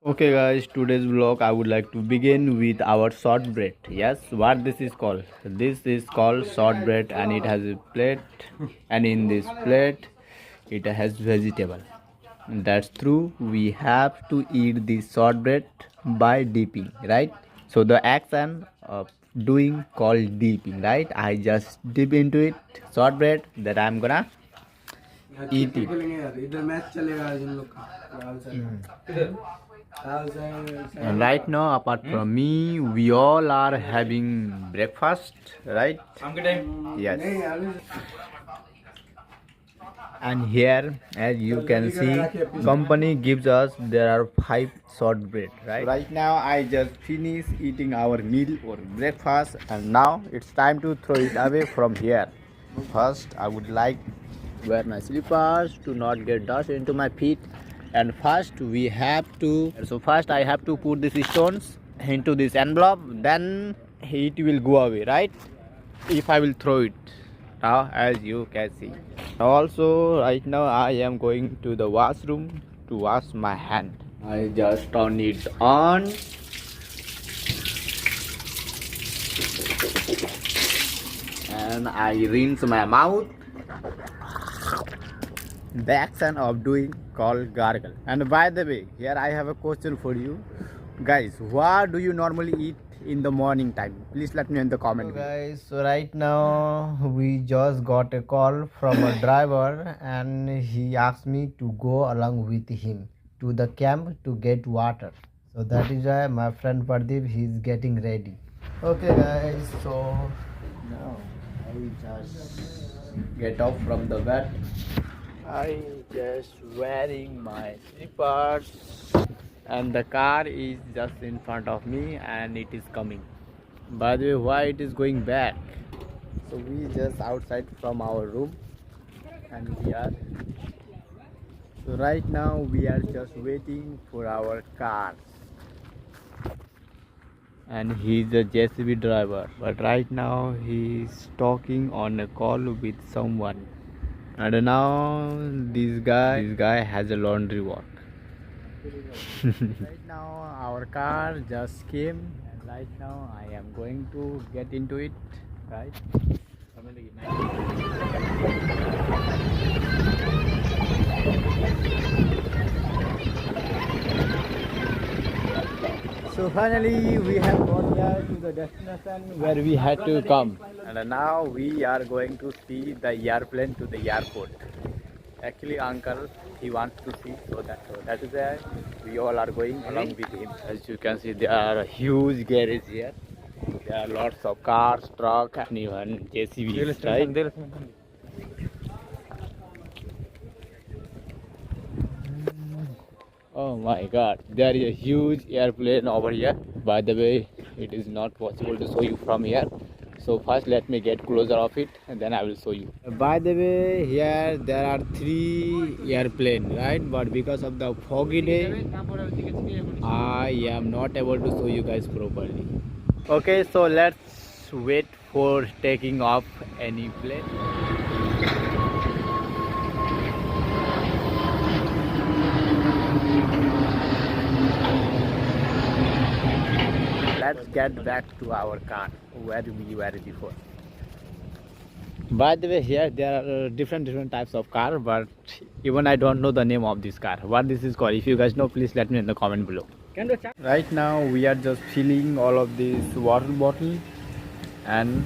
Okay guys, today's vlog I would like to begin with our shortbread. Yes, what this is called? This is called shortbread and it has a plate and in this plate it has vegetable. That's true, we have to eat this shortbread by dipping, right? So the action of doing called dipping, right? I just dip into it shortbread that I'm gonna eat it. इधर match चलेगा आज इन लोग का Rahul sir And right now, apart from me, we all are having breakfast, right? Yes. And here, as you can see, company gives us there are 5 shortbread, right? Right now, I just finished eating our meal or breakfast, and now it's time to throw it away from here. First, I would like wear my slippers to not get dust into my feet. And first we have to, so first I have to put these stones into this envelope, then it will go away, right? If I will throw it now, as you can see. Also, right now I am going to the washroom to wash my hand. I just turn it on. And I rinse my mouth. The action of doing called gargle. And by the way, here I have a question for you guys. What do you normally eat in the morning time? Please let me in the comment. So guys, so right now we just got a call from a driver and he asked me to go along with him to the camp to get water. So that is why my friend Pardeep is getting ready. Okay guys, so now I just get off from the bed. I just wearing my slippers and the car is just in front of me and it is coming. By the way, why it is going back? So we just outside from our room and we are, so right now we are just waiting for our cars. And he's a JCB driver, but right now he's talking on a call with someone. And now this guy has a laundry work. Right now our car just came and right now I am going to get into it, right? So finally we have got here to the destination where we had to come, and now we are going to see the airplane to the airport. Actually uncle, he wants to see, so that is why we all are going along with him. As you can see, there are a huge garage here. There are lots of cars, truck and even JCBs, right? Oh my god, there is a huge airplane over here. By the way, it is not possible to show you from here. So first let me get closer of it and then I will show you. By the way, here there are 3 airplanes, right? But because of the foggy day, I am not able to show you guys properly. Okay, so let's wait for taking off any plane. Let's get back to our car where we were before. By the way, here there are different types of car, but even I don't know the name of this car. What this is called? If you guys know, please let me in the comment below. Right now we are just filling all of this water bottle, and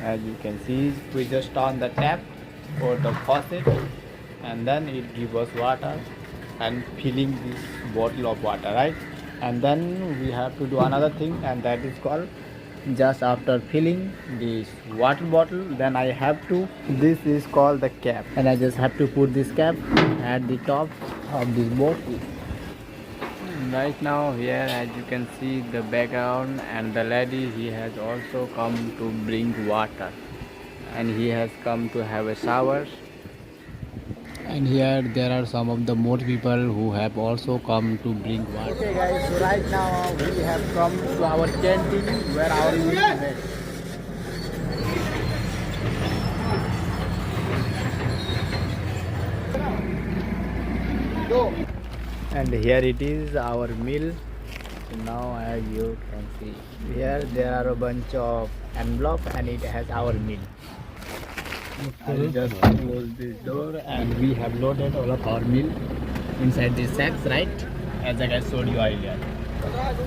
as you can see, we just turn the tap or the faucet, and then it gives us water and filling this bottle of water, right? And then we have to do another thing, and that is called, just after filling this water bottle, then I have to, this is called the cap, and I just have to put this cap at the top of this bottle. Right now here, as you can see the background, and the lady, he has also come to bring water and he has come to have a shower. And here there are some of the more people who have also come to bring water. Okay guys, so right now we have come to our canteen where our meal is made. Go. And here it is, our meal. So now as you can see, here there are a bunch of envelope and it has our meal. I will just close this door and we have loaded all of our meal inside these sacks, right? As I showed you earlier.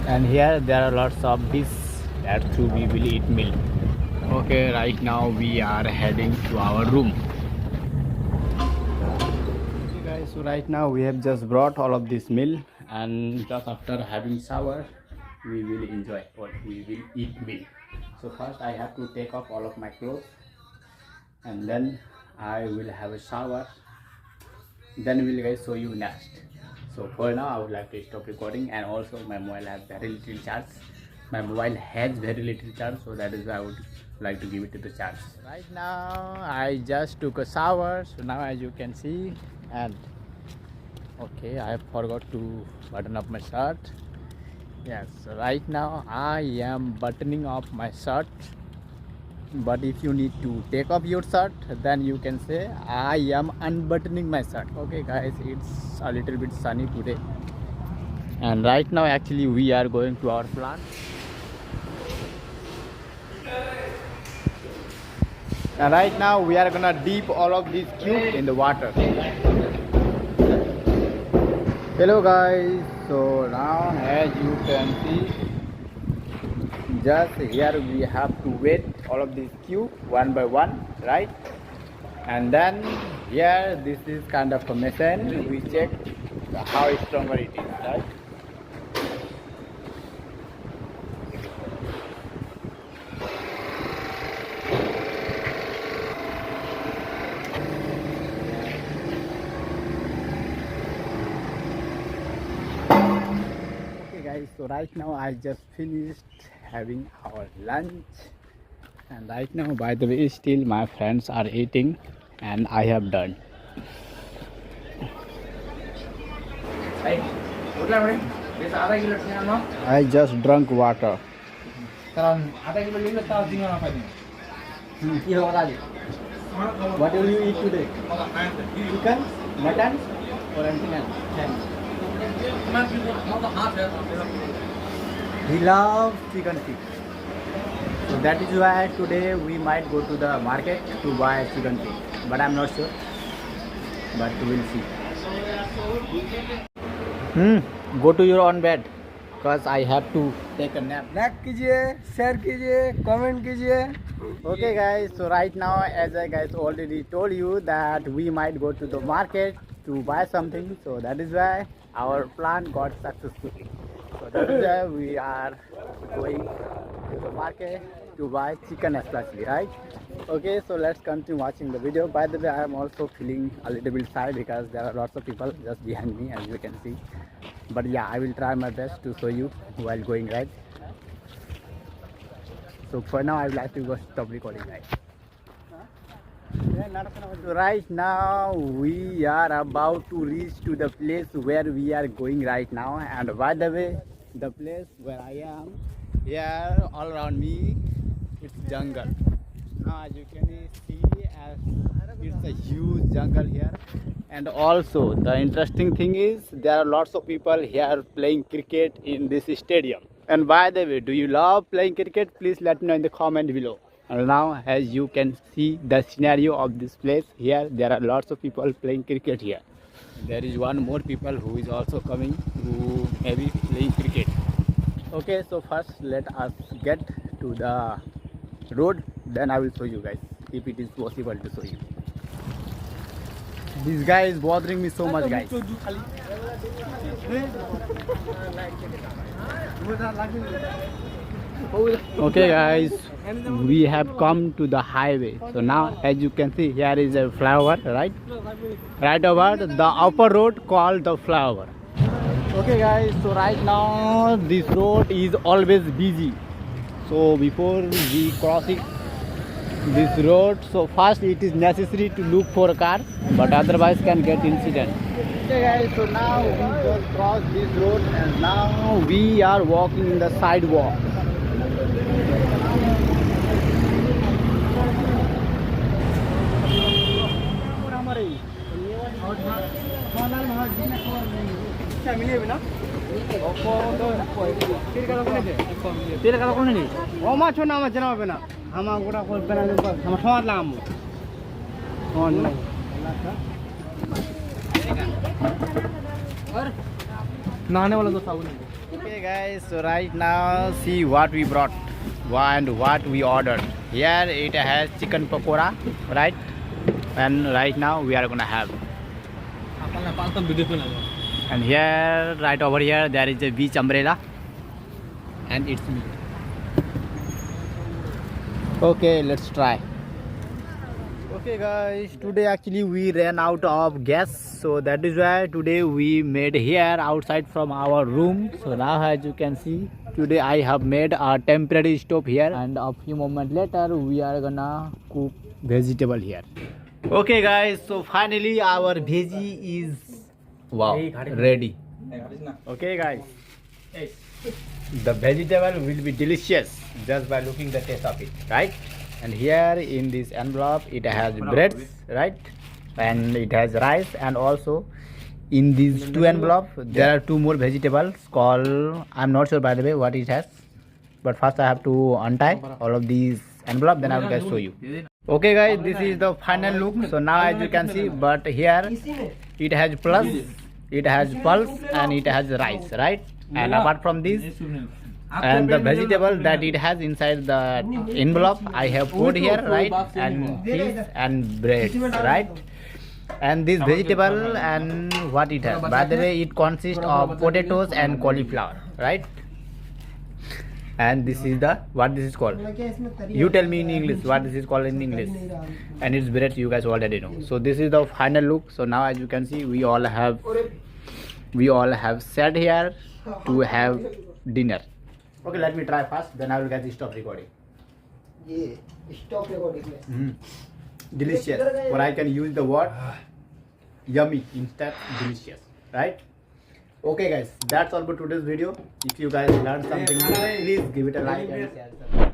And here there are lots of dish that through we will eat meal. Okay, right now we are heading to our room. Okay guys, so right now we have just brought all of this meal, and just after having shower we will enjoy what we will eat meal. So first I have to take off all of my clothes and then I will have a shower, then we will guys show you next. So for now I would like to stop recording, and also my mobile has very little charge. My mobile has very little charge, so that is why I would like to give it to the charge. Right now I just took a shower, so now as you can see, and okay, I forgot to button up my shirt. Yes, so right now I am buttoning up my shirt, but if you need to take off your shirt, then you can say I am unbuttoning my shirt. Okay guys, it's a little bit sunny today, and right now actually we are going to our plant. And right now we are gonna dip all of these cubes in the water. Hello guys, so now as you can see, just here we have to weight all of these cubes one by one, right? And then here this is kind of a machine, we check how stronger it is, right? Guys, so right now I just finished having our lunch, and right now by the way still my friends are eating and I have done. I just drank water. What will you eat today? Chicken, mutton or anything else? He loves chicken feet. So that is why today we might go to the market to buy chicken feet. But I'm not sure. But we'll see. Go to your own bed. Because I have to take a nap. Like कीजिए, share कीजिए, comment कीजिए. Okay guys, so right now as I guys already told you that we might go to the market to buy something. So that is why our plan got successful. So that is why we are going to the market to buy chicken especially, right? Okay, so let's continue watching the video. By the way, I am also feeling a little bit shy because there are lots of people just behind me, as you can see. But yeah, I will try my best to show you while going, right? So for now I would like to go stop recording, right? So right now we are about to reach to the place where we are going right now, and by the way the place where I am, here all around me it's jungle. Now as you can see, as it's a huge jungle here, and also the interesting thing is there are lots of people here playing cricket in this stadium. And by the way, do you love playing cricket? Please let me know in the comment below. And now as you can see the scenario of this place, here there are lots of people playing cricket here. There is one more people who is also coming to maybe playing cricket. Okay, so first let us get to the road, then I will show you guys if it is possible to show you. This guy is bothering me so much, guys. Okay guys, we have come to the highway. So now as you can see, here is a flyover, right? Right over the upper road called the flyover. Okay guys, so right now this road is always busy. So before we crossing this road, so first it is necessary to look for a car, but otherwise can get incident. Okay guys, so now we just crossed this road and now we are walking in the sidewalk. আমার ছোট আমার জানা হবে না আমার গোটা করবে না আমার সমাজ লাগাম नहाने वाला तो साबुन है Okay guys, so right now see what we brought and what we ordered. Here it has chicken pakora, right? And right now we are gonna have. And here, right over here, there is a beach umbrella, and it's me. Okay, let's try. Okay guys, today actually we ran out of gas, so that is why today we made here outside from our room. So now as you can see, today I have made a temporary stove here, and a few moments later we are gonna cook vegetable here. Okay guys, so finally our veggie is ready. Okay guys, the vegetable will be delicious just by looking the taste of it, right? And here in this envelope it has breads, right? And it has rice, and also in these two envelopes there are two more vegetables called, I'm not sure by the way what it has, but first I have to untie all of these envelopes, then I will guys show you. Okay guys, this is the final look. So now as you can see, but here it has plus, it has pulse, and it has rice, right? And apart from this, and the vegetable that it has inside the envelope I have put here, right? And fish and bread, right? And this vegetable and what it has, by the way, it consists of potatoes and cauliflower, right? And this is the, what this is called, you tell me in English what this is called in English. And it's bread, you guys already know. So this is the final look. So now as you can see, we all have sat here to have dinner. Okay, let me try first, then I will get the stop recording. stop recording Delicious, or I can use the word yummy instead delicious, right? Okay guys, that's all for today's video. If you guys learned something, please give it a like and share.